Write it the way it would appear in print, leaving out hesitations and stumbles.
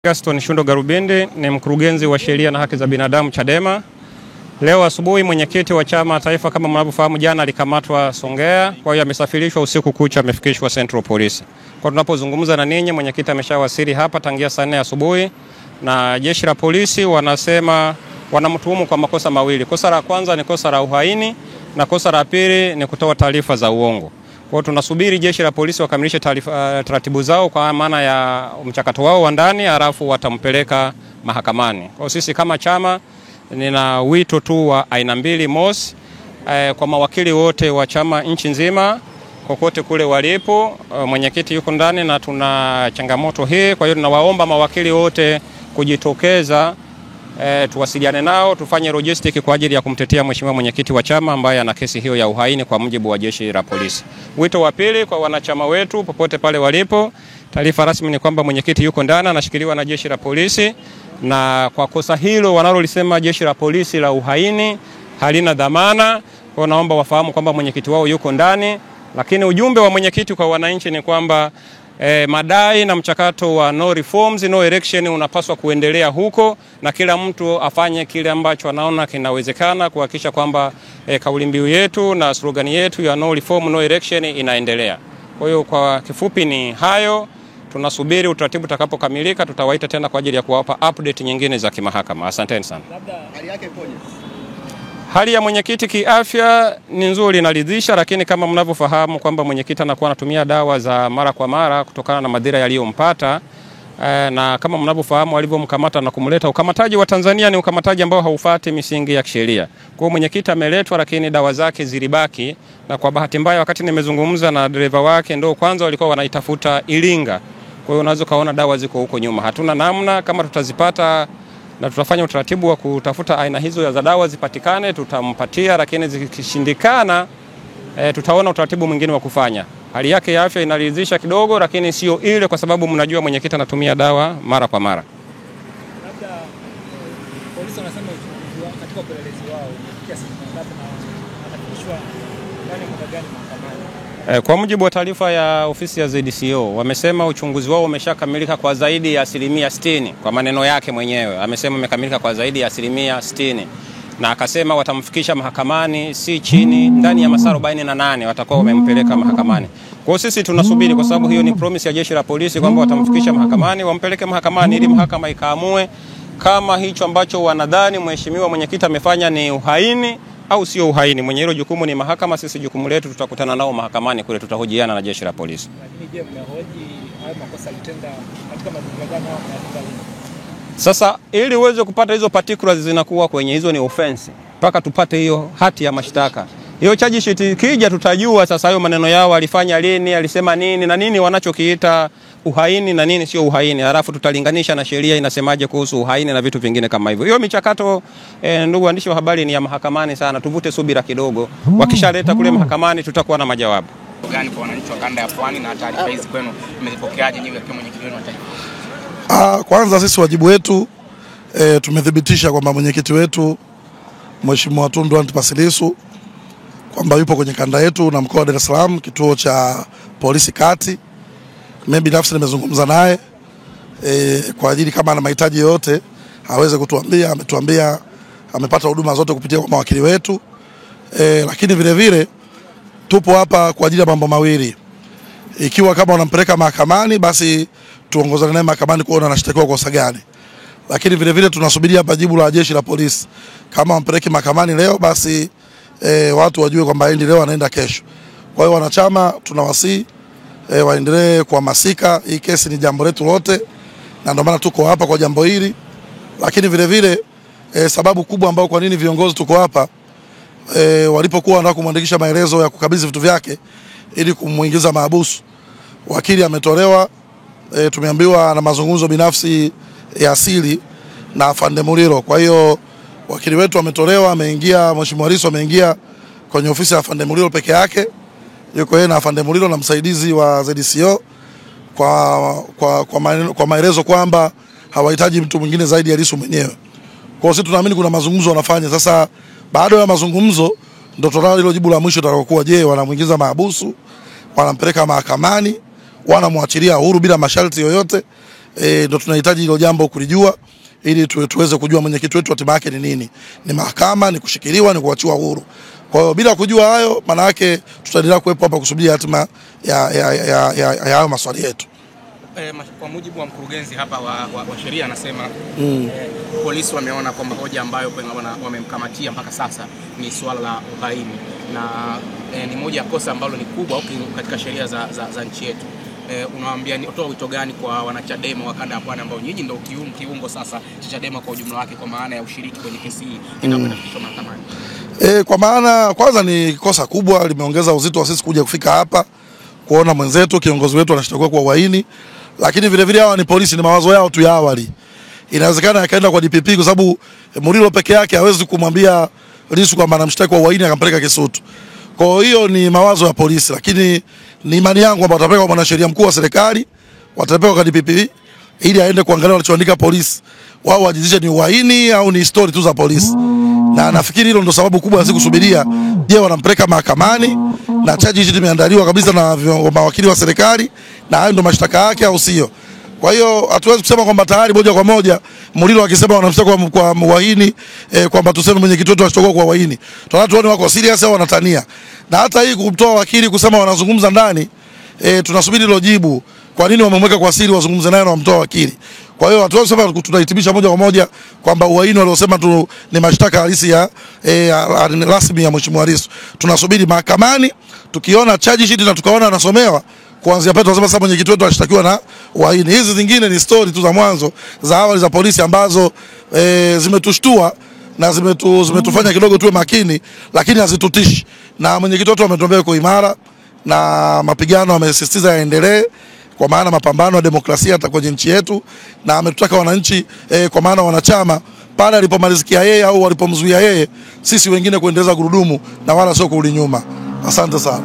Gaston Shundo Garubindi ni mkurugenzi wa sheria na haki za binadamu Chadema. Leo asubuhi mwenyekiti wa chama taifa kama mnavyofahamu jana alikamatwa Songea, kwa hiyo amesafirishwa usiku kucha amefikishwa Central Police. Kwa tunapozungumza na ninyi mwenyekiti ameshawasili hapa tangia saa 4 asubuhi na jeshi la polisi wanasema wanamtuhumu kwa makosa mawili. Kosa la kwanza ni kosa la uhaini na kosa la pili ni kutoa taarifa za uongo. Kwa tunasubiri jeshi la polisi wakamilishe taratibu zao kwa maana ya mchakato wao wa ndani halafu watampeleka mahakamani. Kwa sisi kama chama nina wito tu wa aina mbili. Mosi, kwa mawakili wote wa chama nchi nzima kokote kule walipo, mwenyekiti yuko ndani na tuna changamoto hii, kwa hiyo tunawaomba mawakili wote kujitokeza, tuwasiliane nao tufanye logistic kwa ajili ya kumtetea mheshimiwa mwenyekiti wa chama ambaye ana kesi hiyo ya uhaini kwa mujibu wa jeshi la polisi. Wito wa pili kwa wanachama wetu popote pale walipo, taarifa rasmi ni kwamba mwenyekiti yuko ndani anashikiliwa na jeshi la polisi, na kwa kosa hilo wanalolisema jeshi la polisi la uhaini halina dhamana. Kwa naomba wafahamu kwamba mwenyekiti wao yuko ndani, lakini ujumbe wa mwenyekiti kwa wananchi ni kwamba madai na mchakato wa no reforms no election unapaswa kuendelea huko, na kila mtu afanye kile ambacho anaona kinawezekana kuhakikisha kwamba kauli mbiu yetu na slogan yetu ya no reform no election inaendelea. Kwa hiyo kwa kifupi ni hayo, tunasubiri utaratibu utakapokamilika tutawaita tena kwa ajili ya kuwapa update nyingine za kimahakama. Asanteni sana. Labda hali yake ipoje? Hali ya mwenyekiti kiafya ni nzuri, inaridhisha, lakini kama mnavyofahamu kwamba mwenyekiti anakuwa anatumia dawa za mara kwa mara kutokana na madhira yaliyompata, na kama mnavyofahamu alivyomkamata na kumleta, ukamataji wa Tanzania ni ukamataji ambao haufuati misingi ya kisheria. Kwa hiyo mwenyekiti ameletwa lakini dawa zake zilibaki, na kwa bahati mbaya wakati nimezungumza na dereva wake ndio kwanza walikuwa wanaitafuta Iringa. Kwa hiyo unaweza kaona dawa ziko huko nyuma. Hatuna namna, kama tutazipata na tutafanya utaratibu wa kutafuta aina hizo za dawa zipatikane tutampatia, lakini zikishindikana tutaona utaratibu mwingine wa kufanya. Hali yake ya afya inaridhisha kidogo, lakini sio ile, kwa sababu mnajua mwenyekiti anatumia dawa mara kwa mara. Labda polisi wanasema katika upelelezi wao kiasi ngapi na atafikishwa ndani muda gani mahakamani? Kwa mujibu wa taarifa ya ofisi ya ZDCO wamesema uchunguzi wao umeshakamilika kwa zaidi ya 60%. Kwa maneno yake mwenyewe amesema umekamilika kwa zaidi ya 60%, na akasema watamfikisha mahakamani si chini ndani ya masaa 48 watakuwa wamempeleka mahakamani. Kwa sisi tunasubiri, kwa sababu hiyo ni promise ya jeshi la polisi kwamba watamfikisha mahakamani, wampeleke mahakamani ili mahakama ikaamue kama hicho ambacho wanadhani mheshimiwa mwenyekiti amefanya ni uhaini au sio uhaini. Mwenye hilo jukumu ni mahakama, sisi jukumu letu tutakutana nao mahakamani kule, tutahojiana na jeshi la polisi. Lakini je, mnahoji hayo makosa alitenda katika mazingira gani au mnataka? Sasa ili uweze kupata hizo particulars zinakuwa kwenye hizo ni offense mpaka tupate hiyo hati ya mashtaka. Hiyo charge sheet kija tutajua sasa hayo maneno yao alifanya lini, alisema nini na nini wanachokiita uhaini na nini sio uhaini. Halafu tutalinganisha na sheria inasemaje kuhusu uhaini na vitu vingine kama hivyo. Hiyo michakato ndugu waandishi wa habari ni ya mahakamani sana, tuvute subira kidogo. Wakishaleta kule mahakamani tutakuwa na majawabu. Gani kwa wananchi wa kanda ya Pwani na taarifa hizi kwenu mmezipokeaje nyinyi kama mwenyekiti wenu wa taifa? Kwanza sisi wajibu wetu tumethibitisha kwamba mwenyekiti wetu Mheshimiwa Tundu Antipas Lissu kwamba yupo kwenye kanda yetu na mkoa wa Dar es Salaam, kituo cha polisi kati. Mimi binafsi nimezungumza naye kwa ajili kama ana mahitaji yote aweze kutuambia. Ametuambia amepata huduma zote kupitia kwa mawakili wetu, lakini vile vile tupo hapa kwa ajili ya mambo mawili. Ikiwa kama unampeleka mahakamani basi tuongozane naye mahakamani kuona anashtakiwa kwa kosa gani, lakini vile vile tunasubiria hapa jibu la jeshi la polisi. Kama wampeleke mahakamani leo basi watu wajue kwamba yeye leo anaenda kesho. Kwa hiyo wanachama tunawasihi waendelee kuhamasika. Hii kesi ni jambo letu lote na ndio maana tuko hapa kwa jambo hili, lakini vile vile sababu kubwa ambayo kwa nini viongozi tuko hapa walipokuwa wanataka kumwandikisha maelezo ya kukabidhi vitu vyake ili kumuingiza mahabusu, wakili ametolewa, tumeambiwa na mazungumzo binafsi ya asili na Afande Muliro. Kwa hiyo wakili wetu ametolewa, ameingia, Mheshimiwa Lissu ameingia kwenye ofisi ya Afande Muliro peke yake. Yuko yeye na Afande Muliro na msaidizi wa ZDCO kwa maelezo kwamba hawahitaji mtu mwingine zaidi ya Lissu mwenyewe. Kwa hiyo sisi tunaamini kuna mazungumzo wanafanya. Sasa baada ya mazungumzo ndio tutalao hilo jibu la mwisho litakayokuwa, je, wanamuingiza mahabusu, wanampeleka mahakamani, wanamwachilia huru bila masharti yoyote. ndio tunahitaji hilo jambo kulijua ili tuweze kujua mwenyekiti wetu hatima yake ni nini. Ni mahakama, ni kushikiliwa, ni kuachiwa huru. Kwa hiyo bila kujua hayo, maana yake tutaendelea kuwepo hapa kusubiri hatima ya hayo maswali yetu. Kwa mujibu wa mkurugenzi hapa wa sheria anasema polisi wameona kwamba hoja ambayo wamemkamatia mpaka sasa ni swala la uhaini, na ni moja ya kosa ambalo ni kubwa katika sheria za nchi yetu. Unawaambia ni utoa wito gani kwa wanachadema wa kanda ya Pwani ambao nyinyi ndio kiungo sasa cha Chadema kwa ujumla wake, kwa maana ya ushiriki kwenye kesi hii inapofikishwa mahakamani? Kwa maana kwanza ni kosa kubwa, limeongeza uzito wa sisi kuja kufika hapa kuona mwenzetu kiongozi wetu anashtakiwa kwa uhaini, lakini vile vile hawa ni polisi, ni mawazo yao tu ya awali. Inawezekana yakaenda kwa DPP kwa sababu Murilo peke yake hawezi kumwambia Lissu kwamba anamshtaki kwa uhaini akampeleka Kisutu. Kwa hiyo ni mawazo ya polisi, lakini ni imani yangu kwamba watapeleka kwa mwanasheria mkuu wa serikali, watapeleka kwa DPP ili aende kuangalia walichoandika polisi. Wao wajizishe ni uhaini au ni story tu za polisi. Na nafikiri hilo ndio sababu kubwa ya sisi kusubiria. Je, wanampeleka mahakamani na charge sheet imeandaliwa kabisa na mawakili wa serikali na hayo ndio mashtaka yake au sio? Kwa hiyo hatuwezi kusema kwamba tayari moja kwa moja Murilo akisema wanamshtaka kwa uhaini kwamba tuseme mwenyekiti wetu anashtakiwa kwa uhaini. Tunataka tuone wako serious au wanatania. Na hata hii kumtoa wakili kusema wanazungumza ndani, tunasubiri hilo jibu. Kwa nini wamemweka kwa siri wazungumze naye na wamtoa wakili? Kwa hiyo hatuwezi kusema tunahitimisha moja kwa moja kwamba uhaini waliosema tu ni mashtaka halisi ya rasmi ya Mheshimiwa Lissu. Tunasubiri mahakamani, tukiona charge sheet na tukaona anasomewa kuanzia pale tunasema sasa mwenyekiti wetu anashtakiwa na uhaini. Hizi zingine ni story tu za mwanzo za awali za polisi ambazo zimetushtua na zimetufanya kidogo tuwe makini, lakini hazitutishi. Na mwenyekiti wetu ametuambia yuko imara na mapigano amesisitiza yaendelee, kwa maana mapambano ya demokrasia hata kwenye nchi yetu, na ametutaka wananchi kwa maana wanachama pale alipomalizikia yeye au walipomzuia yeye, sisi wengine kuendeleza gurudumu na wala sio kurudi nyuma. Asante sana.